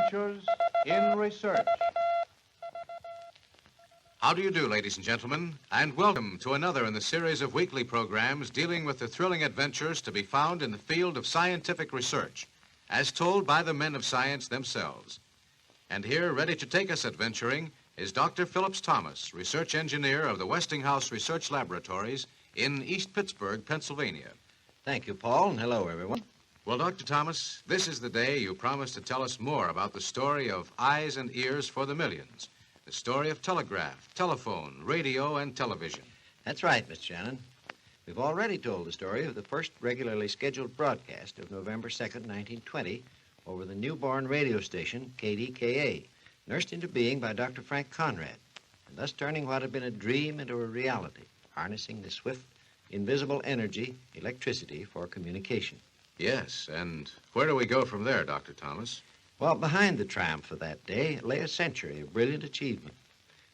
adventures in research. How do you do, ladies and gentlemen, and welcome to another in the series of weekly programs dealing with the thrilling adventures to be found in the field of scientific research, as told by the men of science themselves. And here, ready to take us adventuring, is Dr. Phillips Thomas, research engineer of the Westinghouse Research Laboratories in East Pittsburgh, Pennsylvania. Thank you, Paul, and hello, everyone. Well, Dr. Thomas, this is the day you promised to tell us more about the story of eyes and ears for the millions. The story of telegraph, telephone, radio, and television. That's right, Mr. Shannon. We've already told the story of the first regularly scheduled broadcast of November 2nd, 1920, over the newborn radio station, KDKA, nursed into being by Dr. Frank Conrad, and thus turning what had been a dream into a reality, harnessing the swift, invisible energy, electricity, for communication. Yes, and where do we go from there, Dr. Thomas? Well, behind the triumph of that day lay a century of brilliant achievement.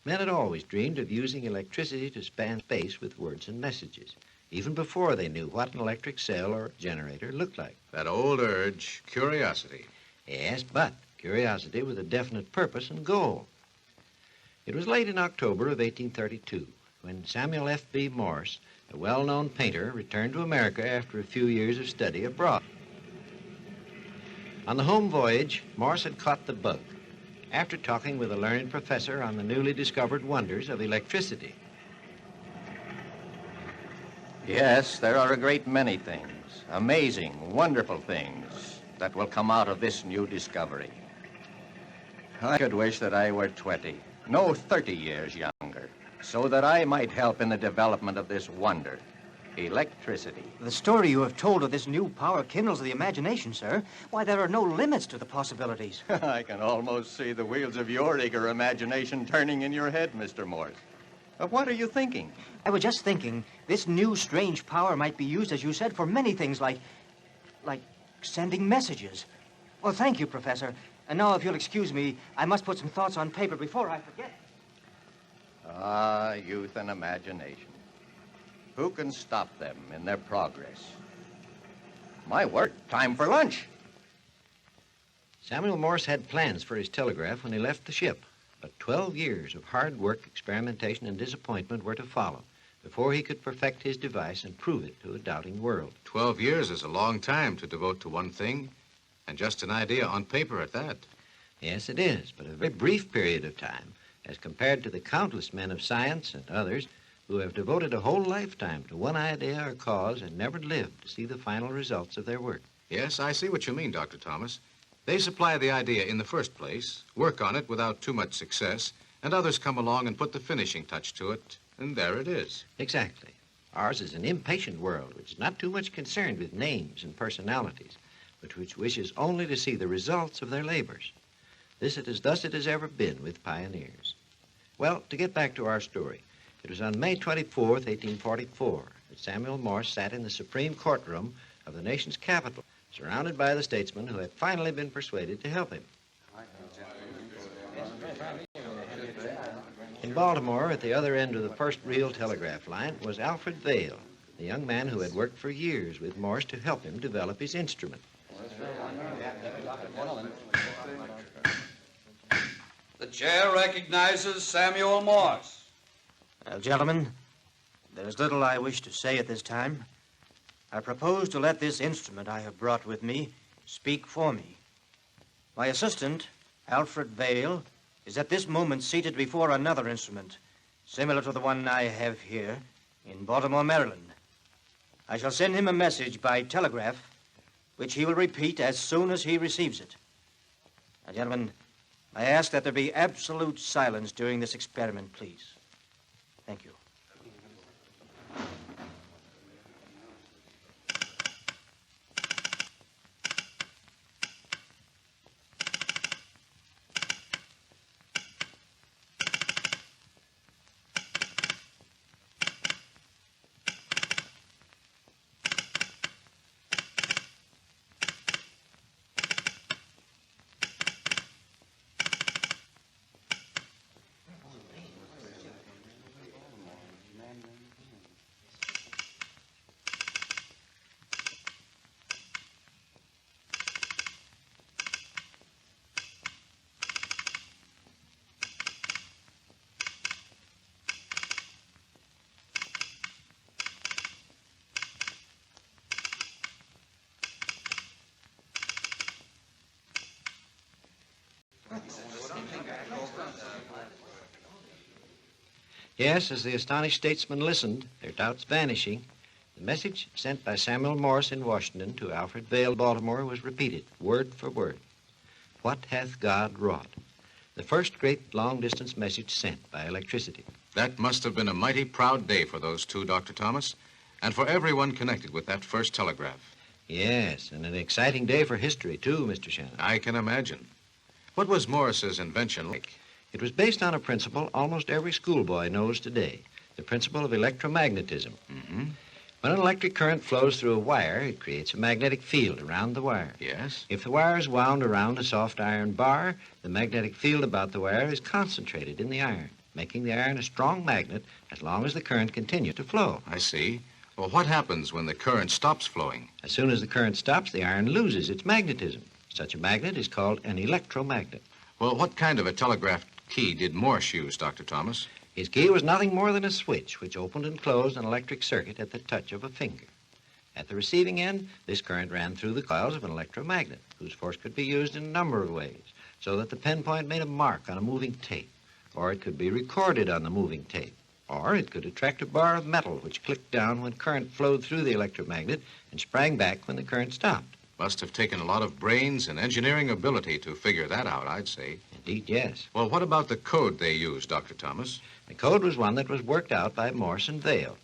Men had always dreamed of using electricity to span space with words and messages, even before they knew what an electric cell or generator looked like. That old urge, curiosity. Yes, but curiosity with a definite purpose and goal. It was late in October of 1832 when Samuel F.B. Morse, a well-known painter, returned to America after a few years of study abroad. On the home voyage, Morse had caught the bug after talking with a learned professor on the newly discovered wonders of electricity. Yes, there are a great many things, amazing, wonderful things, that will come out of this new discovery. I could wish that I were 20, no, 30 years younger, so that I might help in the development of this wonder, electricity. The story you have told of this new power kindles the imagination, sir. Why, there are no limits to the possibilities. I can almost see the wheels of your eager imagination turning in your head, Mr. Morse. What are you thinking? I was just thinking, this new strange power might be used, as you said, for many things like sending messages. Well, thank you, Professor. And now, if you'll excuse me, I must put some thoughts on paper before I forget. Ah, youth and imagination. Who can stop them in their progress? My word, time for lunch. Samuel Morse had plans for his telegraph when he left the ship, but 12 years of hard work, experimentation, and disappointment were to follow before he could perfect his device and prove it to a doubting world. 12 years is a long time to devote to one thing, and just an idea on paper at that. Yes, it is, but a very brief period of time as compared to the countless men of science and others who have devoted a whole lifetime to one idea or cause and never lived to see the final results of their work. Yes, I see what you mean, Dr. Thomas. They supply the idea in the first place, work on it without too much success, and others come along and put the finishing touch to it, and there it is. Exactly. Ours is an impatient world which is not too much concerned with names and personalities, but which wishes only to see the results of their labors. Thus it has ever been with pioneers. Well, to get back to our story, it was on May 24th, 1844, that Samuel Morse sat in the Supreme Courtroom of the nation's capital, surrounded by the statesmen who had finally been persuaded to help him. In Baltimore, at the other end of the first real telegraph line, was Alfred Vail, the young man who had worked for years with Morse to help him develop his instrument. The chair recognizes Samuel Morse. Well, gentlemen, there's little I wish to say at this time. I propose to let this instrument I have brought with me speak for me. My assistant, Alfred Vail, is at this moment seated before another instrument, similar to the one I have here in Baltimore, Maryland. I shall send him a message by telegraph, which he will repeat as soon as he receives it. Now, gentlemen, I ask that there be absolute silence during this experiment, please. Thank you. Yes, as the astonished statesmen listened, their doubts vanishing, the message sent by Samuel Morse in Washington to Alfred Vail, Baltimore, was repeated, word for word. What hath God wrought? The first great long-distance message sent by electricity. That must have been a mighty proud day for those two, Dr. Thomas, and for everyone connected with that first telegraph. Yes, and an exciting day for history, too, Mr. Shannon. I can imagine. What was Morse's invention like? It was based on a principle almost every schoolboy knows today, the principle of electromagnetism. Mm-hmm. When an electric current flows through a wire, it creates a magnetic field around the wire. Yes? If the wire is wound around a soft iron bar, the magnetic field about the wire is concentrated in the iron, making the iron a strong magnet as long as the current continues to flow. I see. Well, what happens when the current stops flowing? As soon as the current stops, the iron loses its magnetism. Such a magnet is called an electromagnet. Well, what kind of a telegraph key did Morse use, Dr. Thomas? His key was nothing more than a switch which opened and closed an electric circuit at the touch of a finger. At the receiving end, this current ran through the coils of an electromagnet, whose force could be used in a number of ways, so that the pen point made a mark on a moving tape, or it could be recorded on the moving tape, or it could attract a bar of metal which clicked down when current flowed through the electromagnet and sprang back when the current stopped. Must have taken a lot of brains and engineering ability to figure that out, I'd say. Indeed, yes. Well, what about the code they used, Dr. Thomas? The code was one that was worked out by Morse and Vail,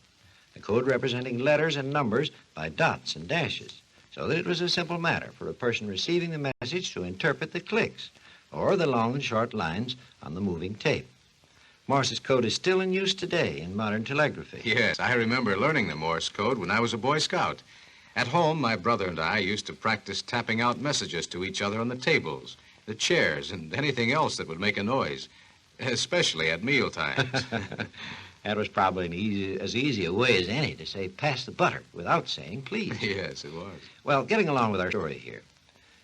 a code representing letters and numbers by dots and dashes, so that it was a simple matter for a person receiving the message to interpret the clicks or the long and short lines on the moving tape. Morse's code is still in use today in modern telegraphy. Yes, I remember learning the Morse code when I was a Boy Scout. At home, my brother and I used to practice tapping out messages to each other on the tables, the chairs, and anything else that would make a noise, especially at meal times. That was probably as easy a way as any to say, pass the butter, without saying, please. Yes, it was. Well, getting along with our story here.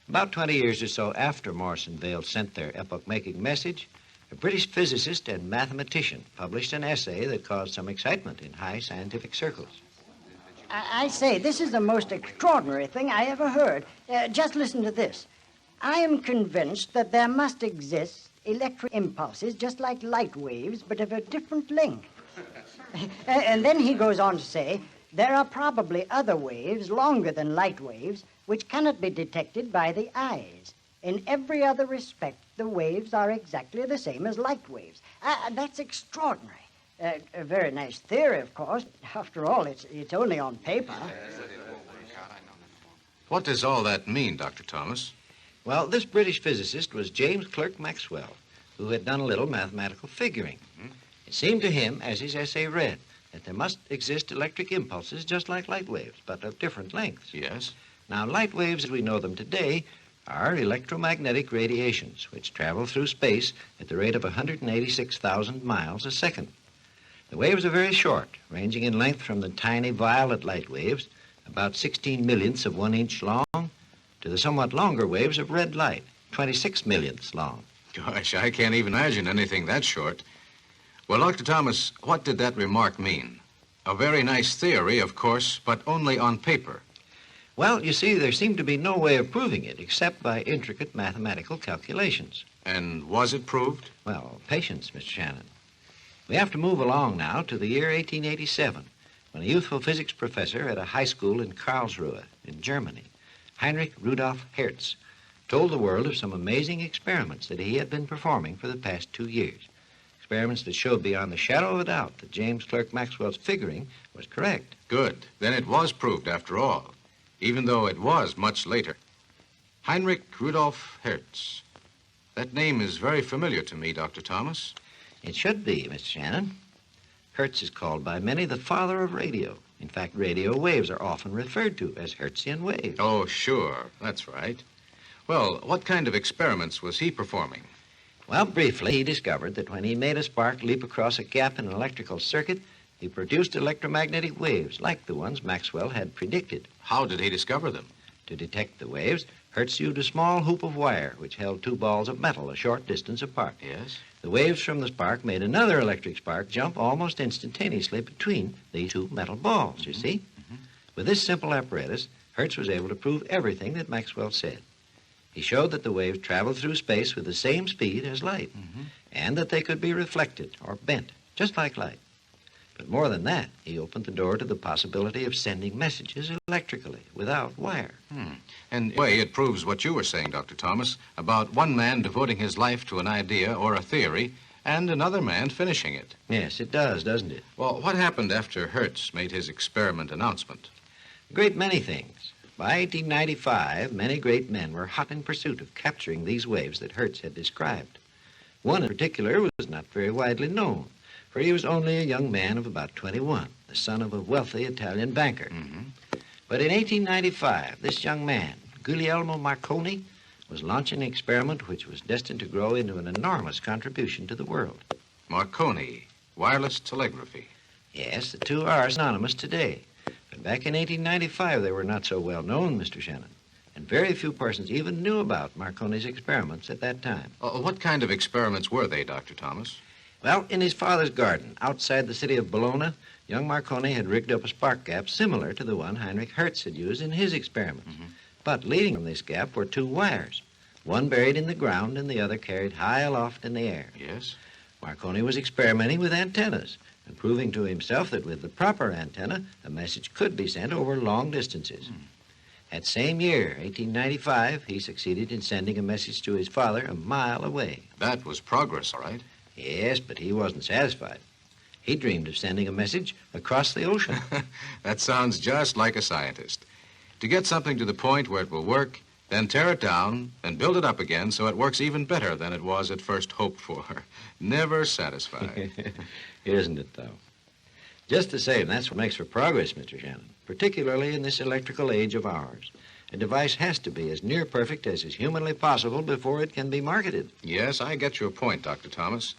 About 20 years or so after Morse and Vail sent their epoch-making message, a British physicist and mathematician published an essay that caused some excitement in high scientific circles. I say, this is the most extraordinary thing I ever heard. Just listen to this. I am convinced that there must exist electric impulses just like light waves, but of a different length. And then he goes on to say, there are probably other waves longer than light waves which cannot be detected by the eyes. In every other respect, the waves are exactly the same as light waves. That's extraordinary. A very nice theory, of course. After all, it's only on paper. What does all that mean, Dr. Thomas? Well, this British physicist was James Clerk Maxwell, who had done a little mathematical figuring. It seemed to him, as his essay read, that there must exist electric impulses just like light waves, but of different lengths. Yes? Now, light waves as we know them today are electromagnetic radiations, which travel through space at the rate of 186,000 miles a second. The waves are very short, ranging in length from the tiny violet light waves, about 16 millionths of 1 inch long, to the somewhat longer waves of red light, 26 millionths long. Gosh, I can't even imagine anything that short. Well, Dr. Thomas, what did that remark mean? A very nice theory, of course, but only on paper. Well, you see, there seemed to be no way of proving it except by intricate mathematical calculations. And was it proved? Well, patience, Mr. Shannon. We have to move along now to the year 1887, when a youthful physics professor at a high school in Karlsruhe, in Germany, Heinrich Rudolf Hertz, told the world of some amazing experiments that he had been performing for the past 2 years. Experiments that showed beyond the shadow of a doubt that James Clerk Maxwell's figuring was correct. Good. Then it was proved after all, even though it was much later. Heinrich Rudolf Hertz. That name is very familiar to me, Dr. Thomas. It should be, Mr. Shannon. Hertz is called by many the father of radio. In fact, radio waves are often referred to as Hertzian waves. Oh, sure. That's right. Well, what kind of experiments was he performing? Well, briefly, he discovered that when he made a spark leap across a gap in an electrical circuit, he produced electromagnetic waves like the ones Maxwell had predicted. How did he discover them? To detect the waves, Hertz used a small hoop of wire which held 2 balls of metal a short distance apart. Yes? The waves from the spark made another electric spark jump almost instantaneously between these 2 metal balls, you see? With this simple apparatus, Hertz was able to prove everything that Maxwell said. He showed that the waves traveled through space with the same speed as light, and that they could be reflected or bent, just like light. But more than that, he opened the door to the possibility of sending messages electrically, without wire. And in a way, it proves what you were saying, Dr. Thomas, about one man devoting his life to an idea or a theory and another man finishing it. Yes, it does, doesn't it? Well, what happened after Hertz made his experiment announcement? A great many things. By 1895, many great men were hot in pursuit of capturing these waves that Hertz had described. One in particular was not very widely known, for he was only a young man of about 21, the son of a wealthy Italian banker. But in 1895, this young man, Guglielmo Marconi, was launching an experiment which was destined to grow into an enormous contribution to the world. Marconi, wireless telegraphy. Yes, the two are synonymous today. But back in 1895, they were not so well known, Mr. Shannon. And very few persons even knew about Marconi's experiments at that time. What kind of experiments were they, Dr. Thomas? Well, in his father's garden, outside the city of Bologna, young Marconi had rigged up a spark gap similar to the one Heinrich Hertz had used in his experiments. But leading from this gap were two wires, one buried in the ground and the other carried high aloft in the air. Yes? Marconi was experimenting with antennas and proving to himself that with the proper antenna, a message could be sent over long distances. That same year, 1895, he succeeded in sending a message to his father a mile away. That was progress, all right. Yes, but he wasn't satisfied. He dreamed of sending a message across the ocean. That sounds just like a scientist. To get something to the point where it will work, then tear it down, and build it up again so it works even better than it was at first hoped for. Never satisfied. Isn't it, though? Just the same, that's what makes for progress, Mr. Shannon, particularly in this electrical age of ours. A device has to be as near perfect as is humanly possible before it can be marketed. Yes, I get your point, Dr. Thomas.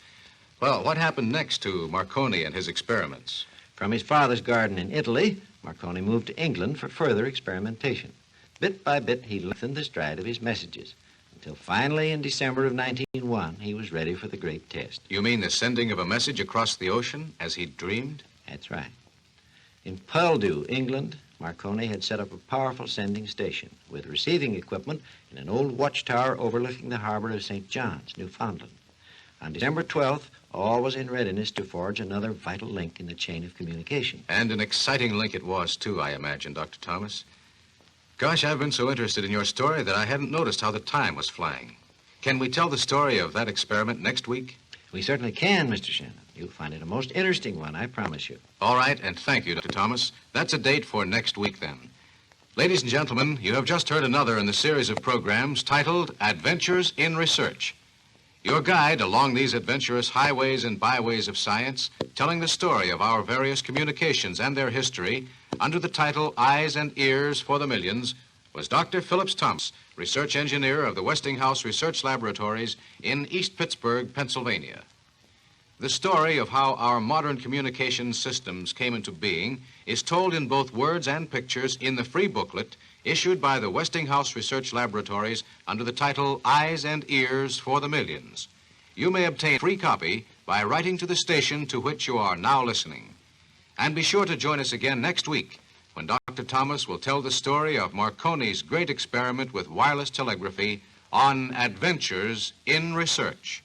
Well, what happened next to Marconi and his experiments? From his father's garden in Italy, Marconi moved to England for further experimentation. Bit by bit, he lengthened the stride of his messages, until finally in December of 1901, he was ready for the great test. You mean the sending of a message across the ocean, as he'd dreamed? That's right. In Poldhu, England, Marconi had set up a powerful sending station with receiving equipment in an old watchtower overlooking the harbor of St. John's, Newfoundland. On December 12th, all was in readiness to forge another vital link in the chain of communication. And an exciting link it was, too, I imagine, Dr. Thomas. Gosh, I've been so interested in your story that I hadn't noticed how the time was flying. Can we tell the story of that experiment next week? We certainly can, Mr. Shannon. You'll find it a most interesting one, I promise you. All right, and thank you, Dr. Thomas. That's a date for next week, then. Ladies and gentlemen, you have just heard another in the series of programs titled Adventures in Research. Your guide along these adventurous highways and byways of science, telling the story of our various communications and their history under the title Eyes and Ears for the Millions, was Dr. Phillips Thomas, research engineer of the Westinghouse Research Laboratories in East Pittsburgh, Pennsylvania. The story of how our modern communications systems came into being is told in both words and pictures in the free booklet issued by the Westinghouse Research Laboratories under the title Eyes and Ears for the Millions. You may obtain a free copy by writing to the station to which you are now listening. And be sure to join us again next week when Dr. Thomas will tell the story of Marconi's great experiment with wireless telegraphy on Adventures in Research.